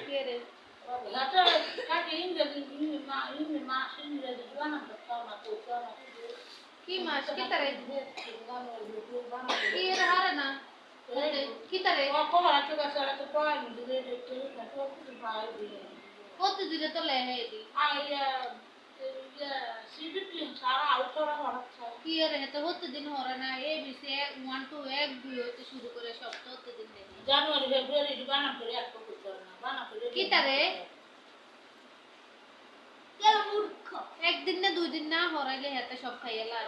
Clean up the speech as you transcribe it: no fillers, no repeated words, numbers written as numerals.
কে রে কি মাস কি তারে কি এর হারে না কি তারে কত দিলে তো লেহে দি কি এর তো হতে দিন হরে না এ বিসে 1 2 1 2 হতে শুরু করে সব তো হতে দিন দেয় জানুয়ারি ফেব্রুয়ারি বানা করে এক করতে না বানা করে কি তারে একদিন না দুই দিন না হরাইলে হাতে সব খাইয়ালা